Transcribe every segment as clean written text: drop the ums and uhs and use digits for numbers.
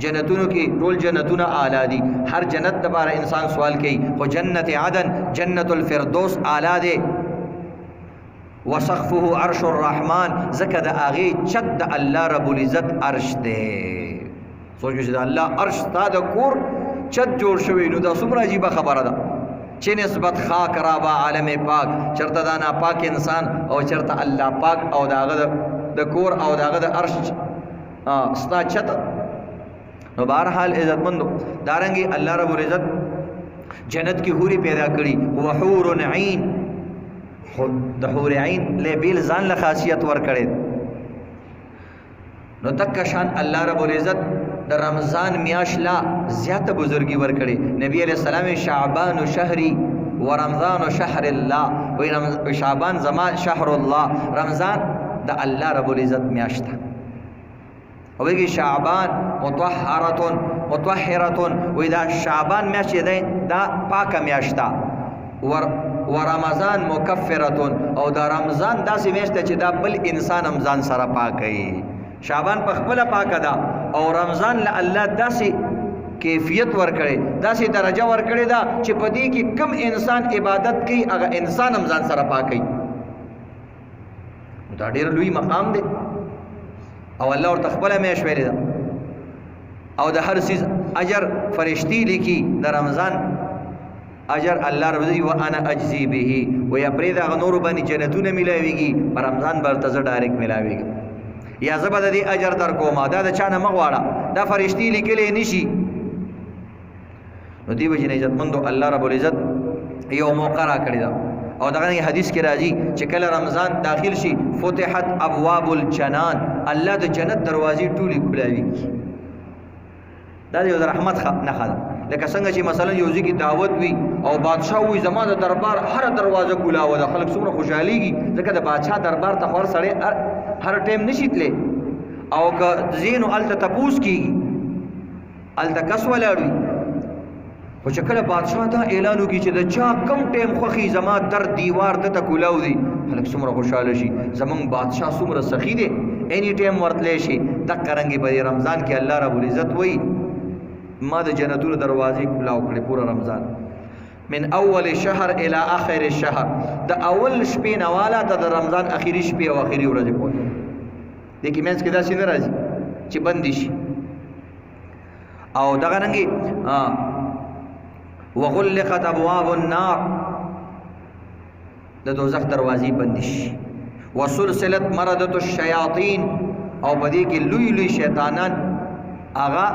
جنتونو کې ټول جنتونه اعلی دي هر جنت لپاره انسان سوال کوي خو جنت عدن جنت الفردوس اعلی دی وسقفه عرش الرحمن زکه د هغې چت د الله رب العزت عرش دی سوچ چې د الله عرش ستا د کور چت جوړ شوی نو دا څومره عجیبه خبره ده چې نسبت خاک را با عالم پاک چرته دا ناپاک انسان او چرته الله پاک او داغه د کور او داغه د عرش ستا چت نو بہرحال عزتمندو دارنګي الله رب العزت جنت کی حوری پیدا کړي او حور عین د حور عین له بیل ځان له خاصیت ور کړي نو تک شان الله رب العزت د رمضان میاش لا زیاته بزرگی ور کړي نبی علیہ السلام شعبان شهری و رمضان شهر الله و شعبان زمان شهر الله رمضان د الله رب العزت میاشته او ویږي شعبان مطهره و اذا شعبان میاشت دی دا پاکه میاشته و رمضان مکفره او دا رمضان داسې میاشت چې دا بل انسان هم ځان سره پاکي شعبان په خپل پاکه ده او رمضان له الله داسې کیفیت ورکړي داسې درجه ورکړي دا چې په دې کې کم انسان عبادت کوي هغه انسان هم ځان سره پاکي دا ډېر لوی مقام دی او الله ورته خپله میاشت ویلې ده او د هر څیز اجر فرشتي لیکي د رمضان اجر الله رب دې وانا اجزي به و یا پرې دا نور باندې جنتونه ملاويږي پر رمضان برته ز ډایرکټ ملاويږي یا زبر دې اجر در کومه دا د چانه مغواړه دا فرشتي لیکلې نشي نو دی وجه نه عزتمندو الله رب العزت یو موقع را کړی دا او دغه حدیث کې راځي چې کله رمضان داخل شي فتحت ابواب الجنان الله د جنت دروازې ټولې کلاوي دا یو رحمت نه خاله لکه څنګه چې مثلا یو ځکه دعوت وي او بادشاہ وي زماده دربار هر دروازه کولاوه د خلک څومره خوشحاليږي ځکه د بادشاہ دربار ته خور سړی هر ټیم نشیتله او که زینو الته تپوس کیږي الته کس ولاړوي خو چې کله بادشاہ دا اعلان وکړي چې د چا کم ټیم خوښي زما در دیوار ته کولاو دي خلک څومره خوشحاله شي زمونږ بادشاہ څومره سخي دی اینی ټیم ورتلی شي دقه رنګې به رمضان کې الله رب العزت وایي ما د جنتونو دروازې کولاو کړې پوره رمضان من اول شهر الى اخر الشهر د اول شپې نه والا د رمضان اخیری شپې او اخیری ورځې پورې دې کې مینس کې داسې نه راځي چې بندي شي او دغه رنګې وغلقت ابواب النار د دوزخ دروازې بند شي وسلسلت مردة الشیاطین او بدې کې لوی لوی شیطانان هغه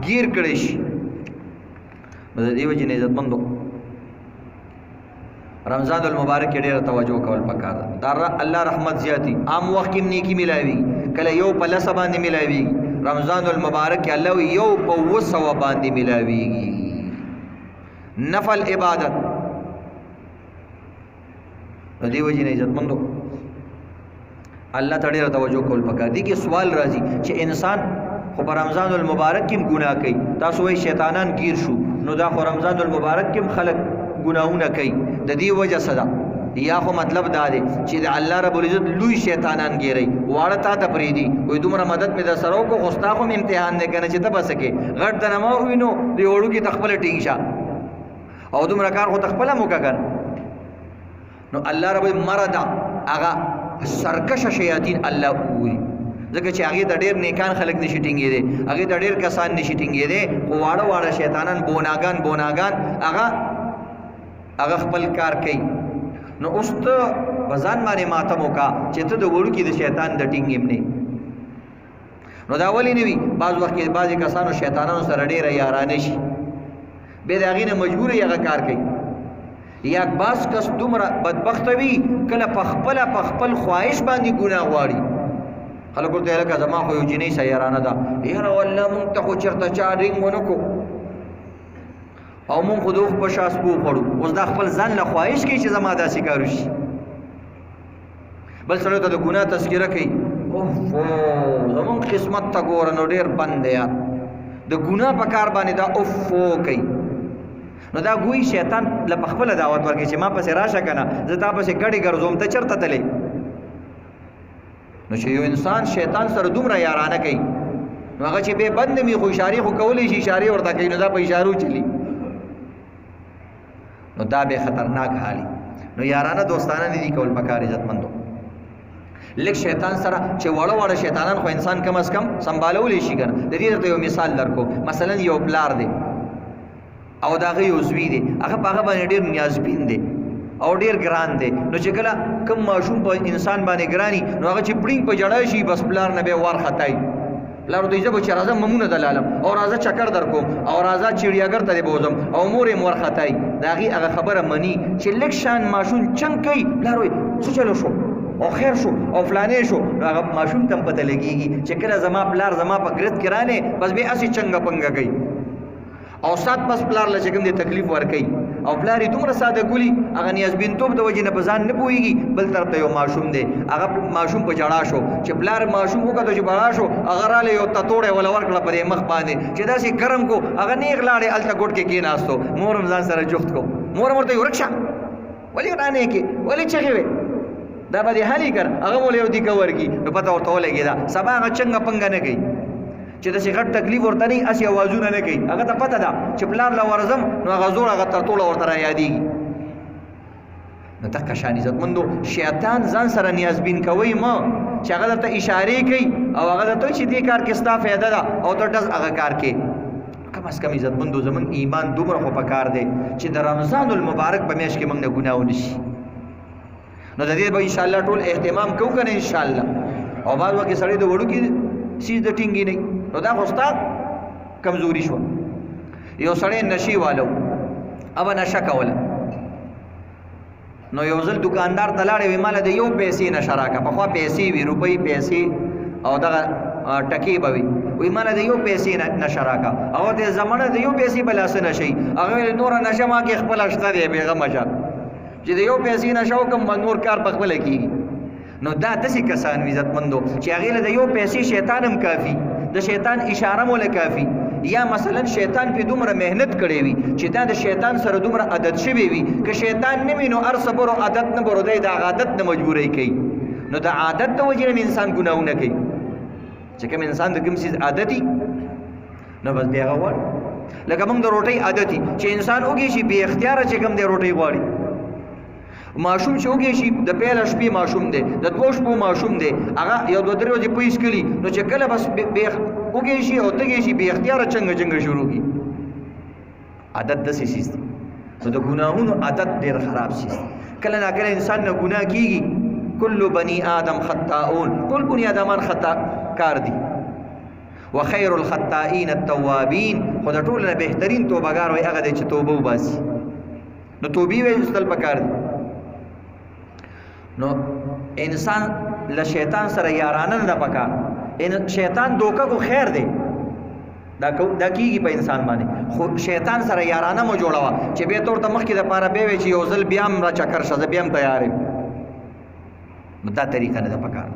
گیر کړي شي د دې وجه نه عزتمندو رمضان المبارک ډېر توجه کول پکار ده دا الله رحمت زیاتی عام وخت کې نیکی ملاوي کله یو په لس باندې ملاوي رمضان المبارک الله یو په وسو باندې ملاوي نفل عبادت دې وجه نه عزتمندو الله ته ډېر توجه کول پکار دي کې سوال راځي چې انسان خو په رمضان المبارک کې ګناه کوي تاسو وایي شیطانان گیر شو نو دا خو رمضان المبارک کې خلک ګناهونه کوي د دې وجه صدا یا خو مطلب دا دی چې د الله رب العزت لوی شیطانان گیري واړه تا ته پریدي وای دومره مدد په د سرو کو خوستا خو امتحان نه کنه چې ته بسکه غټ د نمو وینو دی وړو کې تخپل ټینګ شه او دومره کار خو تخپل موکا کړ نو الله رب مردا هغه سرکش شیاطین الله وی ځکه چې هغه د ډېر نیکان خلک نشي ټینګې دي هغه د ډېر کسان نشي ټینګې دي خو واړه واړه شیطانان بوناګان هغه خپل کار کوي نو اوس ته بزان باندې ماتم وکا چې ته د وړو کې د شیطان د ټینګې نه نو دا ولی نه وي بعض وخت کې بعضی کسانو شیطانانو سره ډېر یارانه شي به دا غینه مجبور یې کار کوي یا باس کس دومره بدبخت وي کله په خپل خواهش باندې ګناه غواړي خلکو ته لکه زما خو یو جنې سیارانه ده یاره والله مونږ ته خو چېرته چا رینګ ونه کو او مونږ خو د اوښ په شا سپو خوړو اوس دا خپل ځان له خواهش کوي چې زما داسې کار وشي بل سړی ته د ګناه تذکره کوي اوفو زمونږ قسمت ته ګوره نو ډېر بند دی یار د ګناه په کار باندې دا اوفو کوي نو دا ګوی شیطان له خپله دعوت ورکوي چې ما پسې راشه که نه زه تا پسې ګډې ګرځوم ته چېرته تلې نو چې یو انسان شیطان سره دومره یارانه کوي نو هغه چې به بند می خو اشاره خو کولې شي اشاره ورته کوي نو دا په اشارو چلی نو دا به خطرناک حالي نو یارانه دوستانه نه دي کول پکار عزتمندو لیک شیطان سره چې وړه وړه شیطانان خو انسان کم از کم سنبالول شي کنه د دې ته یو مثال درکو مثلا یو پلار دی او دا غي عضوی دی هغه هغه باندې ډیر نیازبین دی او ډیر ګران دی نو چې کله کم ماشوم په انسان باندې ګرانی نو هغه چې پړینګ په جړای شي بس پلار نه به ور خطای پلار دوی زبو چې راځم ممونه دلالم او راځه چکر درکو او راځه چړیاګر ته بوزم او مورې مور خطای دا غي هغه خبره منی چې لیک شان ماشوم چنګ کوي پلار وي څه چلو شو او خیر شو او فلانه شو هغه ماشوم تم پته لګيږي چې کله زما پلار زما په ګرد کرانه بس به اسی چنګ پنګ گئی او سات پس پلار لچګم دي تکلیف ور کوي او پلاری دومره ساده ګولي هغه نیاز بنتوب د وجې نه بزان نه پويږي بل طرف ته یو ماشوم دی هغه ماشوم په جړا شو چې پلار ماشوم وکړه چې بڑا شو هغه را له یو تطوړې ولا ورکړه په مخ باندې چې داسې ګرم کو هغه نیغ لاړې الته ګټ کې کېناستو مور رمضان سره جفت کو مور ورته ورکشه ولی رانه کې ولی چغې وي دا به حالي کړ هغه ول یو دی کورږي نو پته ورته ولګي دا سبا هغه څنګه پنګ نه کوي چې د شي غټ تکلیف ورته نه اسی आवाजونه نه کوي هغه ته پته ده چې پلار لا ورزم نو هغه زور هغه ترټوله ورته را یادېږي نو تک شان عزتمندو شیطان ځان سره نیازبین کوي ما چې هغه ته اشاره کوي او هغه ته چې دې کار کې ستا فایده ده او ته دز هغه کار کې کم از کم عزتمندو زمون ایمان دومره خو پکار دی چې د رمضان المبارک په میاشت کې موږ نه ګناه ونشي نو د دې به ان شاء الله ټول اهتمام کوو کنه ان شاء الله او بعد وکه سړی د وړو کې سیز د ټینګي نه نو دا خوستا کمزوري شو یو سړی نشي والو اب نشه کوله نو یو ځل دکاندار تلاړې وی مال د یو پیسې نشراکه په خوا پیسې وی روپۍ پیسې او دا ټکی بوي وی مال د یو پیسې نشراکه او د زمانه د یو پیسې بلاس نشي هغه نور نشه ما کې خپل اشته دی بیغه مجا چې د یو پیسې نشو کوم نور کار په خپل کیږي نو دا داسې کسان عزتمندو چې هغه له یو پیسې شیطان هم کافي د شیطان اشاره مولا کافي یا مثلا شیطان په دومره مهنت کړي وي چې دا د شیطان سره دومره عادت شوی وي که شیطان نه وینو ار صبر او عادت نه برودای دا عادت نه مجبورای کوي نو دا عادت د وجې انسان ګناونه کوي چې کوم انسان د کوم چیز عادتي نو بس بیا غواړي لکه موږ د روټي عادتي چې انسان وګي شي به اختیار چې کوم دی روټي غواړي ماشوم چې وګي شي د پیل شپې ماشوم دی د دوه شپو ماشوم دی هغه یو دوه درې ورځې پیس کړي نو چې کله بس به وګي شي او تګي شي به اختیار څنګه شروع کی عادت د سې شي نو د ګناهونو عادت ډیر خراب شي کله نه کله انسان نه ګناه کیږي کل بني آدم خطاؤون ټول بني آدمان خطا کار دي وخير الخطائين التوابين خدای ټول نه بهترین توبهګار وي هغه چې توبه وباسي نو توبې وې استل پکار دي نو انسان له شیطان سره یارانه نه پکار ان شیطان دوکه کو خیر دی دا کیږي په انسان باندې خو شیطان سره یارانه مو جوړوا چې به تور ته مخ کې د پاره به وي چې یو ځل بیا را چکر شزه بیا هم تیار یم دا طریقه نه ده پکار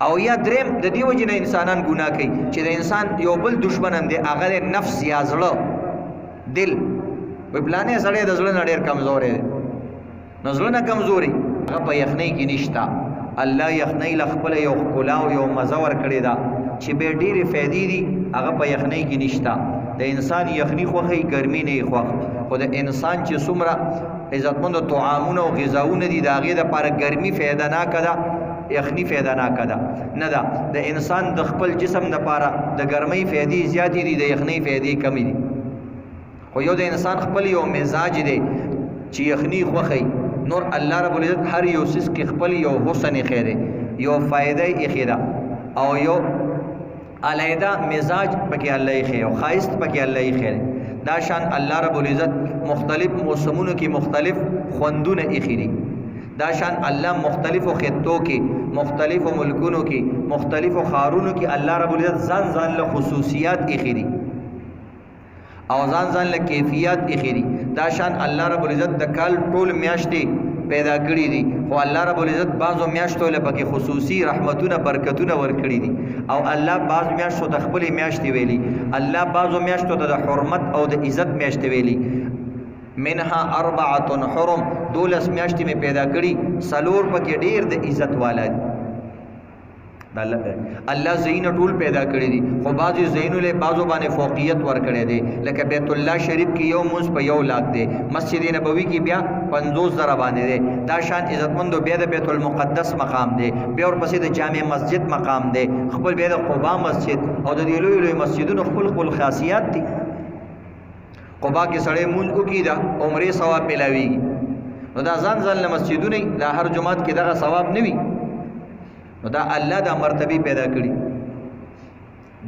او یا دریم د دې وجې نه انسانان ګناه کوي چې د انسان یو بل دشمنان دی هغه نفس یا زړه دل په پلانې سره د زړه ډېر کمزور دی نو زړه نه کمزوري هغه په یخنۍ کې نشتا الله یخنۍ لخپل یو کلاو یو مزور کړی دا چې به ډېرې فائدې دي هغه په یخنۍ کې نشتا د انسان یخني خوخی ګرمي نه خوخ خو د انسان چې څومره عزتمند طعامونه او غذاونه دي دا هغه د لپاره ګرمي فائدہ نه کړه یخنی فایده نه کده نه ده د انسان د خپل جسم د لپاره د ګرمۍ فائدې زیاتې دي د یخنۍ فائدې کمی دي خو یو د انسان خپل یو مزاج دی چې یخنی خوخی نور الله رب العزت هر یو سیس کې خپل یو حسن خیره یو فائدې اخیدا او یو علیدا مزاج پکې الله خیر او خاص پکې الله خیر دا شان الله رب العزت مختلف موسمونو کې مختلف خوندونه اخیری دا شان الله مختلفو خطو کې مختلفو ملکونو کې مختلفو خارونو کې الله رب العزت ځان له خصوصیات اخیری او ځان له کیفیت اخیری دا شان الله رب العزت د کال ټول میاشتې پیدا کړی دي خو الله رب العزت بعضو میاشتو له پکې خصوصي رحمتونه برکتونه ورکړي دي او الله بعض میاشتو د خپل میاشتې ویلي الله بعضو میاشتو د حرمت او د عزت میاشتې ویلي منها اربعه حرم دولس میاشتې می پیدا کړي سلور پکې ډیر د عزت والا دي دا الله زین ټول پیدا کړی دي خو بعضی زینو له بعضو باندې فوقیت ور کړی دي لکه بیت الله شریف کې یو مونږ په 1 لاکھ دی مسجد نبوي کې بیا 50,000 باندې دی دا شان عزتمندو بیا د بیت المقدس مقام دی بیا ورپسې د جامع مسجد مقام دی خپل بیا د قباء مسجد او د دې لوی مسجدونو خپل خاصیات دي قباء کې سړی مونږ وکي دا عمره ثواب ملاويږي نو دا ځان مسجدونه دا هر جمعات کې دغه ثواب نه وي نو دا الله دا مرتبه پیدا کړي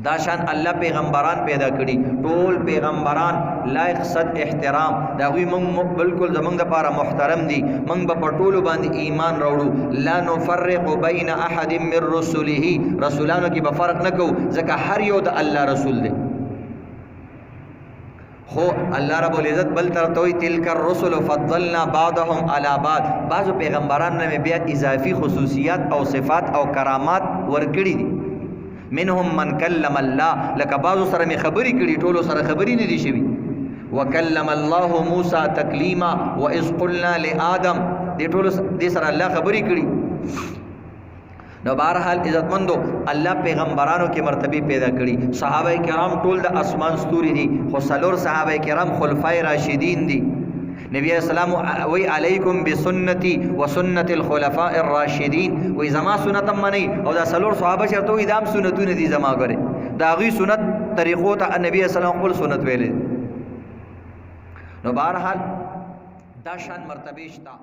دا شان الله پیغمبران پیدا کړي ټول پیغمبران لایق صد احترام دا غوي موږ بالکل زمونږ د لپاره محترم دي موږ په ټولو باندې ایمان راوړو لا نفرق بین احد من رسله رسولانو کې به فرق نه کوو ځکه هر یو د الله رسول دی خو الله رب العزت بل طرف ته تلک الرسل فضلنا بعضهم على بعض بعضو پیغمبران نه بیا اضافي خصوصیات او صفات او کرامات ورکړي دي منهم من کلم الله لکه بعضو سره می خبري کړي ټولو سره خبري نه دي شوي وکلم الله موسی تکلیما واذ قلنا لآدم دې ټولو دې سره الله خبري کړي نو بهرحال عزتمندو الله پیغمبرانو کې مرتبه پیدا کړي صحابه کرام ټول د اسمان ستوري دي خو څلور صحابه کرام خلفای راشدین دي نبی اسلام وی علیکم بسنتی وسنت الخلفاء الراشدین وی زما سنت منی او دا څلور صحابه چرته وی دام سنتونه دي زما غره دا غي سنت طریقو ته نبی اسلام خپل سنت ویلې نو بهرحال دا شان مرتبه شتا